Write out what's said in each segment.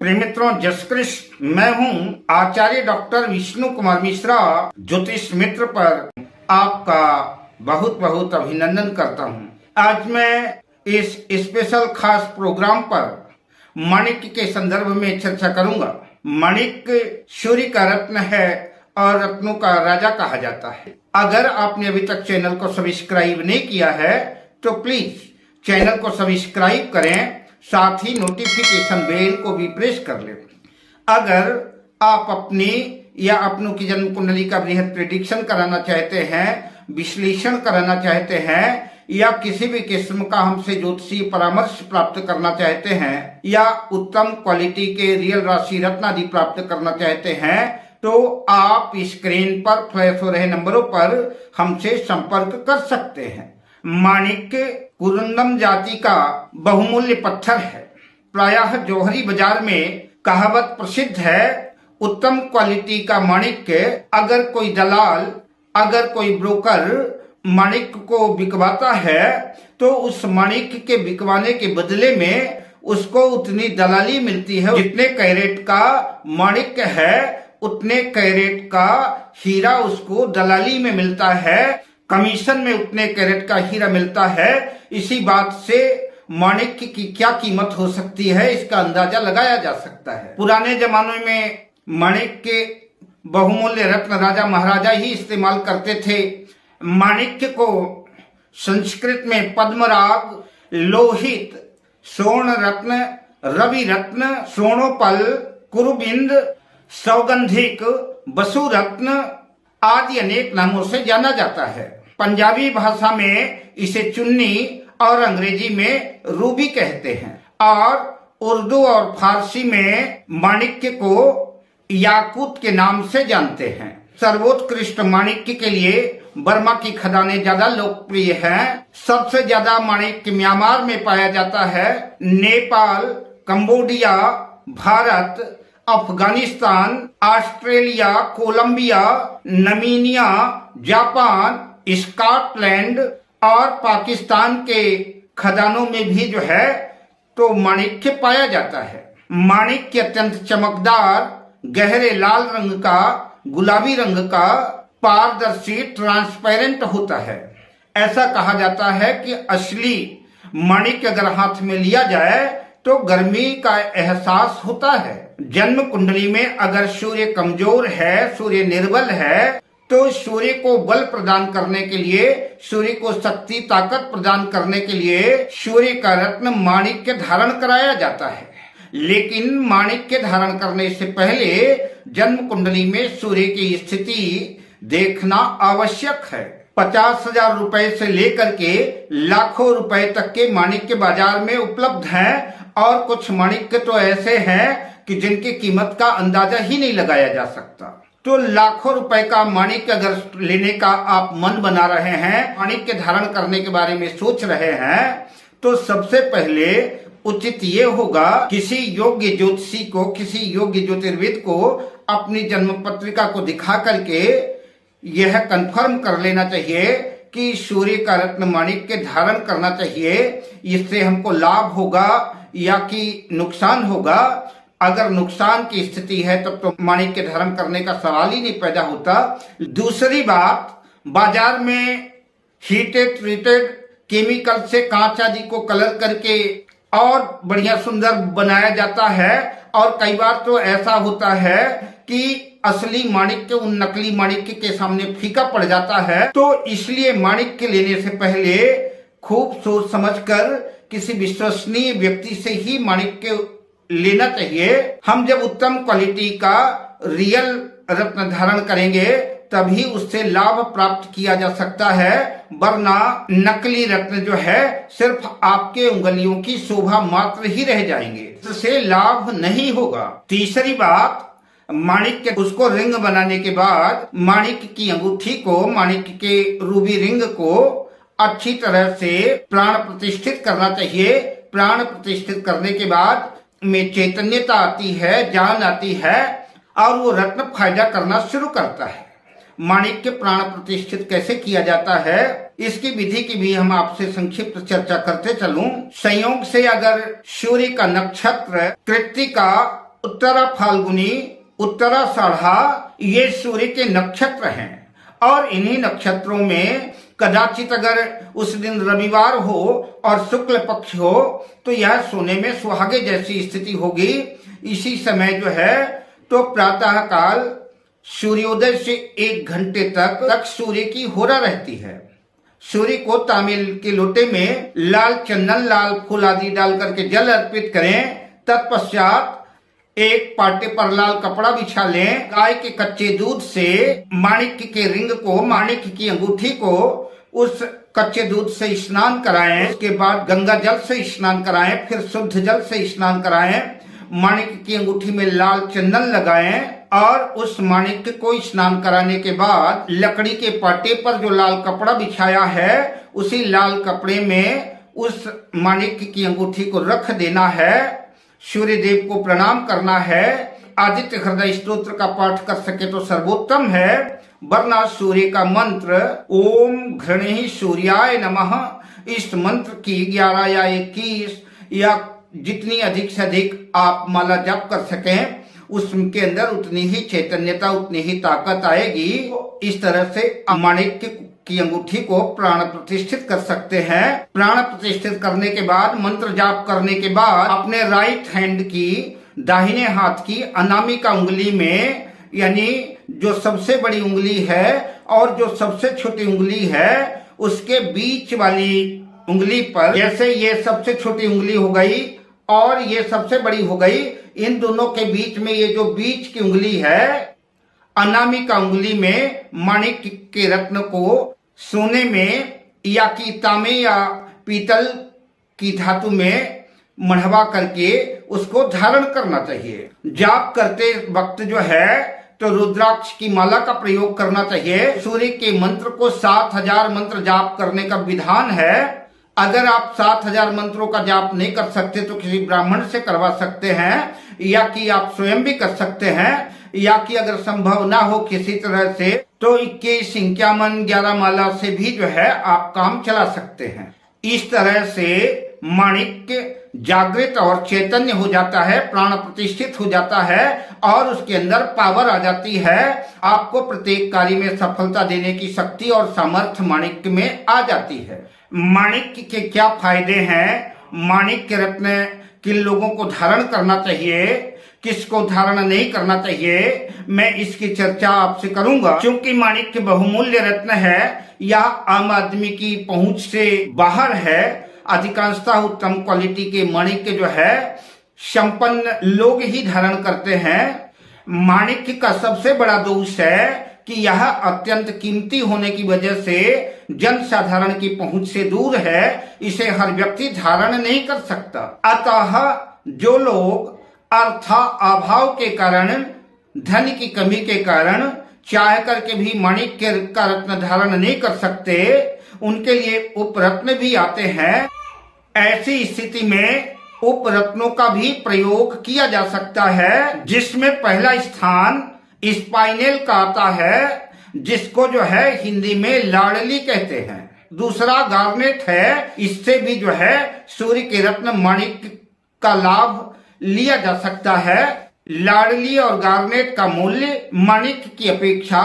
प्रिय मित्रों, जय श्री कृष्ण। मैं हूं आचार्य डॉक्टर विष्णु कुमार मिश्रा। ज्योतिष मित्र पर आपका बहुत बहुत अभिनंदन करता हूं। आज मैं इस स्पेशल खास प्रोग्राम पर माणिक्य के संदर्भ में चर्चा करूंगा। माणिक्य सूर्य का रत्न है और रत्नों का राजा कहा जाता है। अगर आपने अभी तक चैनल को सब्सक्राइब नहीं किया है तो प्लीज चैनल को सब्सक्राइब करें, साथ ही नोटिफिकेशन बेल को भी प्रेस कर लें। अगर आप अपनी या अपनों की जन्म कुंडली का बृहद प्रेडिक्शन कराना चाहते हैं, विश्लेषण कराना चाहते हैं, या किसी भी किस्म का हमसे ज्योतिषीय परामर्श प्राप्त करना चाहते हैं, या उत्तम क्वालिटी के रियल राशि रत्न आदि प्राप्त करना चाहते हैं, तो आप स्क्रीन पर फ्लैश हो रहे नंबरों पर हमसे संपर्क कर सकते हैं। माणिक्य कुरुंदम जाति का बहुमूल्य पत्थर है। प्रायः जौहरी बाजार में कहावत प्रसिद्ध है, उत्तम क्वालिटी का माणिक्य अगर कोई दलाल, अगर कोई ब्रोकर माणिक्य को बिकवाता है तो उस माणिक्य के बिकवाने के बदले में उसको उतनी दलाली मिलती है। जितने कैरेट का माणिक्य है उतने कैरेट का हीरा उसको दलाली में मिलता है, कमीशन में उतने कैरेट का हीरा मिलता है। इसी बात से माणिक्य की क्या कीमत हो सकती है इसका अंदाजा लगाया जा सकता है। पुराने जमाने में माणिक्य बहुमूल्य रत्न राजा महाराजा ही इस्तेमाल करते थे। माणिक्य को संस्कृत में पद्मराग, लोहित, स्वर्ण रत्न, रवि रत्न, स्वर्णोपल, कुरुबिंद, सौगंधिक, वसु रत्न आदि अनेक नामों से जाना जाता है। पंजाबी भाषा में इसे चुन्नी और अंग्रेजी में रूबी कहते हैं, और उर्दू और फारसी में माणिक्य को याकूत के नाम से जानते हैं। सर्वोत्कृष्ट माणिक्य के लिए बर्मा की खदानें ज्यादा लोकप्रिय हैं। सबसे ज्यादा माणिक्य म्यांमार में पाया जाता है। Nepal, Cambodia, Bharat, Afghanistan, Australia, Colombia, Namibia, Japan, Scotland और पाकिस्तान के खदानों में भी जो है तो माणिक्य पाया जाता है। माणिक्य अत्यंत चमकदार, गहरे लाल रंग का, गुलाबी रंग का, पारदर्शी, ट्रांसपेरेंट होता है। ऐसा कहा जाता है कि असली माणिक्य अगर हाथ में लिया जाए तो गर्मी का एहसास होता है। जन्म कुंडली में अगर सूर्य कमजोर है, सूर्य निर्बल है, तो सूर्य को बल प्रदान करने के लिए, सूर्य को शक्ति ताकत प्रदान करने के लिए सूर्य का रत्न माणिक्य धारण कराया जाता है। लेकिन माणिक्य धारण करने से पहले जन्म कुंडली में सूर्य की स्थिति देखना आवश्यक है। 50,000 रुपए से लेकर के लाखों रुपए तक के माणिक्य बाजार में उपलब्ध हैं, और कुछ माणिक्य तो ऐसे हैं कि जिनकी कीमत का अंदाजा ही नहीं लगाया जा सकता। तो लाखों रुपए का माणिक्य अगर लेने का आप मन बना रहे हैं, माणिक्य धारण करने के बारे में सोच रहे हैं, तो सबसे पहले उचित ये होगा किसी योग्य ज्योतिषी को, किसी योग्य ज्योतिर्विद को अपनी जन्म पत्रिका को दिखा करके यह कंफर्म कर लेना चाहिए कि सूर्य का रत्न माणिक्य धारण करना चाहिए। इससे हमको लाभ होगा या कि नुकसान होगा। अगर नुकसान की स्थिति है तब तो माणिक्य धारण करने का सवाल ही नहीं पैदा होता। दूसरी बात, बाजार में हीटेड ट्रीटेड केमिकल से कांच आदि को कलर करके और बढ़िया सुंदर बनाया जाता है, और कई बार तो ऐसा होता है कि असली माणिक्य उन नकली माणिक्य के सामने फीका पड़ जाता है। तो इसलिए माणिक्य लेने से पहले खूब सोच समझकर किसी विश्वसनीय व्यक्ति से ही माणिक्य लेना चाहिए। हम जब उत्तम क्वालिटी का रियल रत्न धारण करेंगे तभी उससे लाभ प्राप्त किया जा सकता है, वरना नकली रत्न जो है सिर्फ आपके उंगलियों की शोभा मात्र ही रह जाएंगे, इससे लाभ नहीं होगा। तीसरी बात, माणिक्य उसको रिंग बनाने के बाद माणिक्य की अंगूठी को, माणिक्य के रूबी रिंग को अच्छी तरह से प्राण प्रतिष्ठित करना चाहिए। प्राण प्रतिष्ठित करने के बाद में चैतन्यता आती है, जान आती है, और वो रत्न फायदा करना शुरू करता है। माणिक्य प्राण प्रतिष्ठित कैसे किया जाता है इसकी विधि की भी हम आपसे संक्षिप्त चर्चा करते चलूं। संयोग से अगर सूर्य का नक्षत्र कृत्तिका उत्तरा फाल्गुनी, उत्तराषाढ़ा ये सूर्य के नक्षत्र हैं और इन्हीं नक्षत्रों में कदाचित अगर उस दिन रविवार हो और शुक्ल पक्ष हो तो यह सोने में सुहागे जैसी स्थिति होगी। इसी समय जो है तो प्रातः काल सूर्योदय से 1 घंटे तक सूर्य की होरा रहती है। सूर्य को तांबे के लोटे में लाल चंदन, लाल फूल आदि डाल करके जल अर्पित करें। तत्पश्चात एक पाटे पर लाल कपड़ा बिछा लें। गाय के कच्चे दूध से माणिक्य के रिंग को, माणिक्य की अंगूठी को उस कच्चे दूध से स्नान कराएं। उसके बाद गंगा जल से स्नान कराएं, फिर शुद्ध जल से स्नान कराएं। माणिक्य की अंगूठी में लाल चंदन लगाएं और उस माणिक्य को स्नान कराने के बाद लकड़ी के पाटे पर जो लाल कपड़ा बिछाया है उसी लाल कपड़े में उस माणिक्य की अंगूठी को रख देना है। सूर्य देव को प्रणाम करना है। आदित्य हृदय स्तोत्र का पाठ कर सके तो सर्वोत्तम है, वरना सूर्य का मंत्र ओम घृणी सूर्याय नमः, इस मंत्र की 11 या 21 या जितनी अधिक से अधिक आप माला जप कर सकें उसके अंदर उतनी ही चैतन्यता, उतनी ही ताकत आएगी। इस तरह से माणिक्य की अंगूठी को प्राण प्रतिष्ठित कर सकते हैं। प्राण प्रतिष्ठित करने के बाद, मंत्र जाप करने के बाद अपने राइट हैंड की, दाहिने हाथ की अनामिका उंगली में, यानी जो सबसे बड़ी उंगली है और जो सबसे छोटी उंगली है उसके बीच वाली उंगली पर, जैसे ये सबसे छोटी उंगली हो गई और ये सबसे बड़ी हो गई, इन दोनों के बीच में ये जो बीच की उंगली है अनामिका उंगली में माणिक्य के रत्न को सोने में या की तांबे या पीतल की धातु में मढ़वा करके उसको धारण करना चाहिए। जाप करते वक्त जो है तो रुद्राक्ष की माला का प्रयोग करना चाहिए। सूर्य के मंत्र को 7000 मंत्र जाप करने का विधान है। अगर आप 7000 मंत्रों का जाप नहीं कर सकते तो किसी ब्राह्मण से करवा सकते हैं, या कि आप स्वयं भी कर सकते हैं, या कि अगर संभव ना हो किसी तरह से तो 21, 51, 11 माला से भी जो है आप काम चला सकते हैं। इस तरह से माणिक्य जागृत और चैतन्य हो जाता है, प्राण प्रतिष्ठित हो जाता है और उसके अंदर पावर आ जाती है। आपको प्रत्येक कार्य में सफलता देने की शक्ति और सामर्थ्य माणिक्य में आ जाती है। माणिक्य के क्या फायदे हैं, माणिक्य रत्न किन लोगों को धारण करना चाहिए, किसको धारण नहीं करना चाहिए, मैं इसकी चर्चा आपसे करूंगा। क्योंकि माणिक्य बहुमूल्य रत्न है, यह आम आदमी की पहुंच से बाहर है। अधिकांशतः उत्तम क्वालिटी के माणिक्य जो है संपन्न लोग ही धारण करते हैं। माणिक्य का सबसे बड़ा दोष है कि यह अत्यंत कीमती होने की वजह से जन साधारण की पहुंच से दूर है, इसे हर व्यक्ति धारण नहीं कर सकता। अतः जो लोग अर्थ अभाव के कारण, धन की कमी के कारण चाह करके भी माणिक्य का रत्न धारण नहीं कर सकते, उनके लिए उपरत्न भी आते हैं। ऐसी स्थिति में उपरत्नों का भी प्रयोग किया जा सकता है, जिसमें पहला स्थान स्पाइनल का आता है, जिसको जो है हिंदी में लाडली कहते हैं। दूसरा गार्नेट है, इससे भी जो है सूर्य के रत्न माणिक्य का लाभ लिया जा सकता है। लाडली और गार्नेट का मूल्य माणिक्य की अपेक्षा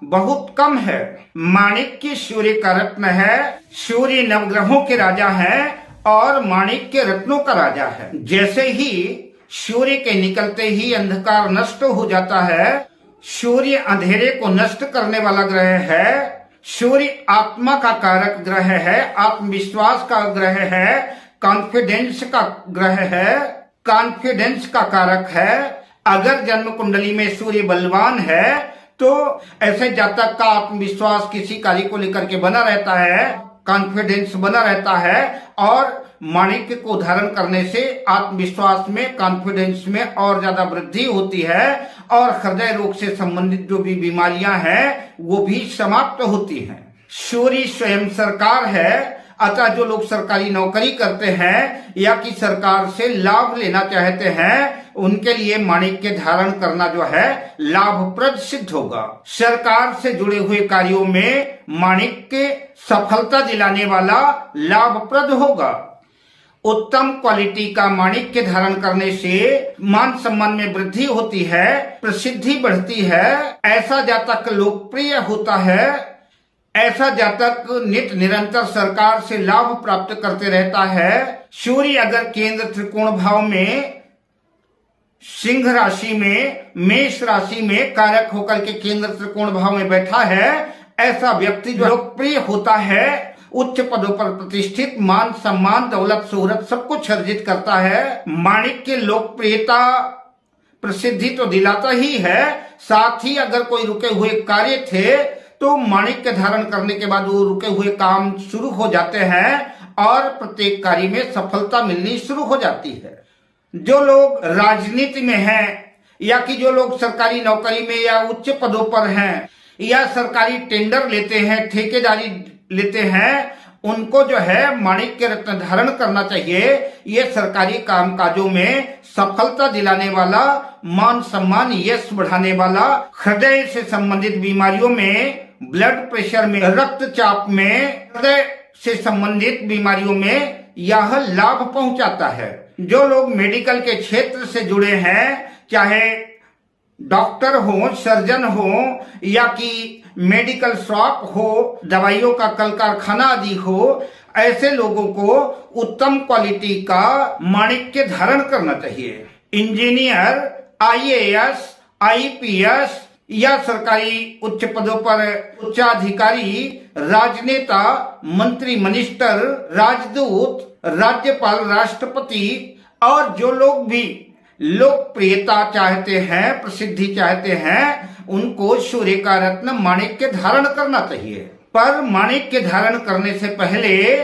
बहुत कम है। माणिक्य सूर्य का रत्न है, सूर्य नवग्रहों के राजा है और माणिक्य रत्नों का राजा है। जैसे ही सूर्य के निकलते ही अंधकार नष्ट हो जाता है, सूर्य अंधेरे को नष्ट करने वाला ग्रह है। सूर्य आत्मा का कारक ग्रह है, आत्मविश्वास का ग्रह है, कॉन्फिडेंस का ग्रह है, कॉन्फिडेंस का कारक है। अगर जन्म कुंडली में सूर्य बलवान है तो ऐसे जातक का आत्मविश्वास किसी कार्य को लेकर के बना रहता है, कॉन्फिडेंस बना रहता है और माणिक्य को धारण करने से आत्मविश्वास में, कॉन्फिडेंस में और ज्यादा वृद्धि होती है और हृदय रोग से संबंधित जो भी बीमारियां हैं वो भी समाप्त होती हैं। सूर्य स्वयं सरकार है, अतः जो लोग सरकारी नौकरी करते हैं या कि सरकार से लाभ लेना चाहते हैं उनके लिए माणिक्य धारण करना जो है लाभप्रद सिद्ध होगा। सरकार से जुड़े हुए कार्यों में माणिक्य सफलता दिलाने वाला लाभप्रद होगा। उत्तम क्वालिटी का माणिक्य धारण करने से मान सम्मान में वृद्धि होती है, प्रसिद्धि बढ़ती है, ऐसा जातक लोकप्रिय होता है, ऐसा जातक नित निरंतर सरकार से लाभ प्राप्त करते रहता है। सूर्य अगर केंद्र त्रिकोण भाव में सिंह राशि में, मेष राशि में कारक होकर के केंद्र त्रिकोण भाव में बैठा है, ऐसा व्यक्ति जो लोकप्रिय होता है, उच्च पदों पर प्रतिष्ठित, मान सम्मान दौलत शोहरत सब कुछ अर्जित करता है। माणिक्य लोकप्रियता प्रसिद्धि तो दिलाता ही है, साथ ही अगर कोई रुके हुए कार्य थे तो माणिक्य धारण करने के बाद वो रुके हुए काम शुरू हो जाते हैं और प्रत्येक कार्य में सफलता मिलनी शुरू हो जाती है। जो लोग राजनीति में हैं या कि जो लोग सरकारी नौकरी में या उच्च पदों पर हैं या सरकारी टेंडर लेते हैं, ठेकेदारी लेते हैं, उनको जो है माणिक्य रत्न धारण करना चाहिए। ये सरकारी कामकाजों में सफलता दिलाने वाला, मान सम्मान यश बढ़ाने वाला, हृदय से संबंधित बीमारियों में, ब्लड प्रेशर में, रक्तचाप में, हृदय से संबंधित बीमारियों में यह लाभ पहुंचाता है। जो लोग मेडिकल के क्षेत्र से जुड़े हैं, चाहे डॉक्टर हो, सर्जन हो या कि मेडिकल शॉप हो, दवाइयों का कल कारखाना आदि हो, ऐसे लोगों को उत्तम क्वालिटी का माणिक्य धारण करना चाहिए। इंजीनियर, आईएएस, आईपीएस या सरकारी उच्च पदों पर उच्चाधिकारी, राजनेता, मंत्री, मिनिस्टर, राजदूत, राज्यपाल, राष्ट्रपति और जो लोग भी लोकप्रियता चाहते हैं, प्रसिद्धि चाहते हैं, उनको सूर्य का रत्न माणिक्य धारण करना चाहिए। पर माणिक्य धारण करने से पहले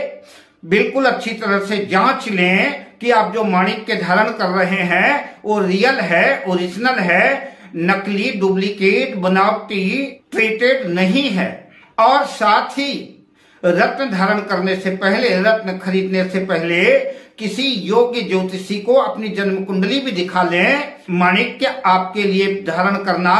बिल्कुल अच्छी तरह से जांच लें कि आप जो माणिक्य धारण कर रहे हैं वो रियल है, ओरिजिनल है, नकली, डुप्लीकेट, बनावटी, ट्रीटेड नहीं है। और साथ ही रत्न धारण करने से पहले, रत्न खरीदने से पहले किसी योग्य ज्योतिषी को अपनी जन्म कुंडली भी दिखा लें। माणिक्य आपके लिए धारण करना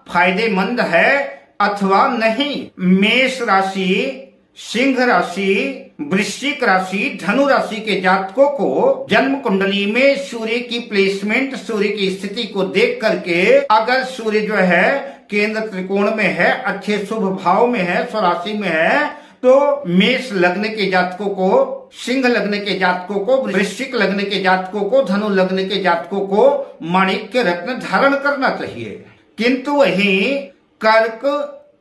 फायदेमंद है अथवा नहीं। मेष राशि, सिंह राशि, वृश्चिक राशि, धनु राशि के जातकों को जन्म कुंडली में सूर्य की प्लेसमेंट, सूर्य की स्थिति को देख करके अगर सूर्य जो है केंद्र त्रिकोण में है, अच्छे शुभ भाव में है, स्वराशि में है, तो मेष लग्न के जातकों को, सिंह लग्न के जातकों को, वृश्चिक लग्न के जातकों को, धनु लग्न के जातकों को माणिक्य रत्न धारण करना चाहिए। किंतु वहीं कर्क,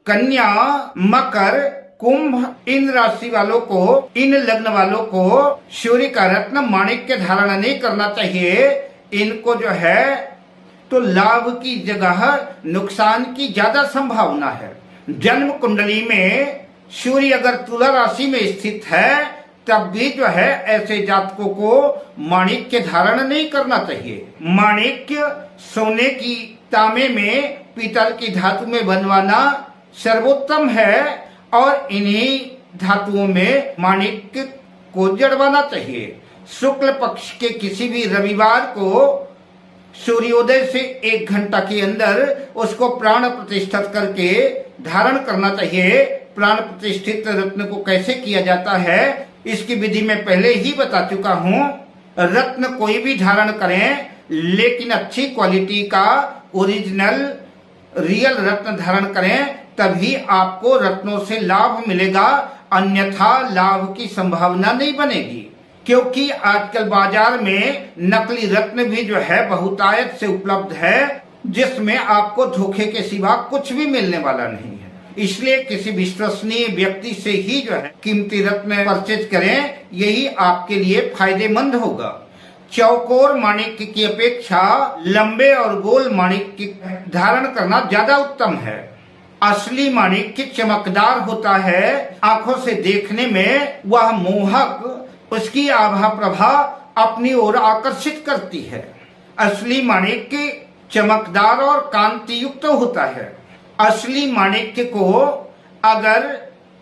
कन्या, मकर, कुंभ, इन राशि वालों को, इन लग्न वालों को सूर्य का रत्न माणिक्य धारण नहीं करना चाहिए। इनको जो है तो लाभ की जगह नुकसान की ज्यादा संभावना है। जन्म कुंडली में सूर्य अगर तुला राशि में स्थित है तब भी जो है ऐसे जातकों को माणिक्य धारण नहीं करना चाहिए। माणिक्य सोने की, तांबे में, पीतल की धातु में बनवाना सर्वोत्तम है और इन्हीं धातुओं में माणिक्य को जड़वाना चाहिए। शुक्ल पक्ष के किसी भी रविवार को सूर्योदय से 1 घंटा के अंदर उसको प्राण प्रतिष्ठित करके धारण करना चाहिए। प्राण प्रतिष्ठित रत्न को कैसे किया जाता है इसकी विधि मैं पहले ही बता चुका हूँ। रत्न कोई भी धारण करें लेकिन अच्छी क्वालिटी का ओरिजिनल रियल रत्न धारण करें, तभी आपको रत्नों से लाभ मिलेगा, अन्यथा लाभ की संभावना नहीं बनेगी। क्योंकि आजकल बाजार में नकली रत्न भी जो है बहुतायत से उपलब्ध है, जिसमें आपको धोखे के सिवा कुछ भी मिलने वाला नहीं है। इसलिए किसी विश्वसनीय व्यक्ति से ही जो है कीमती रत्न परचेज करें, यही आपके लिए फायदेमंद होगा। चौकोर माणिक्य की अपेक्षा लंबे और गोल माणिक्य धारण करना ज्यादा उत्तम है। असली माणिक्य चमकदार होता है, आंखों से देखने में वह मोहक, उसकी आभा प्रभा अपनी ओर आकर्षित करती है। असली माणिक्य चमकदार और कांति युक्त होता है। असली माणिक्य को अगर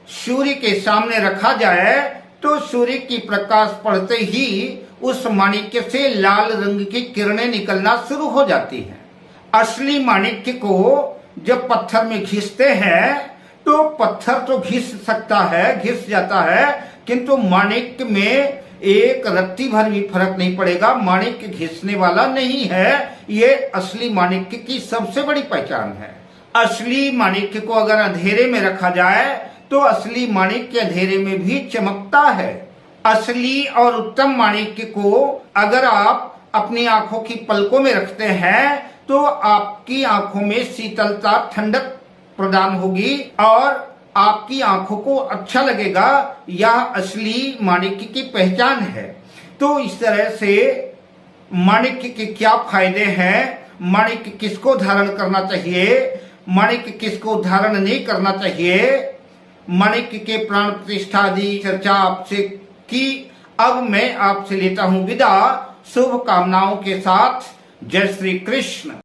सूर्य के सामने रखा जाए तो सूर्य की प्रकाश पड़ते ही उस माणिक्य से लाल रंग की किरणें निकलना शुरू हो जाती हैं। असली माणिक्य को जब पत्थर में घिसते हैं तो पत्थर तो घिस सकता है, घिस जाता है, किंतु माणिक्य में एक रत्ती भर भी फर्क नहीं पड़ेगा। माणिक्य घिसने वाला नहीं है, ये असली माणिक्य की सबसे बड़ी पहचान है। असली माणिक्य को अगर अंधेरे में रखा जाए तो असली माणिक्य अंधेरे में भी चमकता है। असली और उत्तम माणिक्य को अगर आप अपनी आंखों की पलकों में रखते हैं तो आपकी आंखों में शीतलता, ठंडक प्रदान होगी और आपकी आंखों को अच्छा लगेगा। यह असली माणिक्य की पहचान है। तो इस तरह से माणिक्य के क्या फायदे हैं, माणिक्य किसको धारण करना चाहिए, माणिक्य किसको धारण नहीं करना चाहिए, माणिक्य के प्राण प्रतिष्ठा आदि चर्चा आपसे की। अब मैं आपसे लेता हूं विदा शुभ कामनाओं के साथ। जय श्री कृष्ण।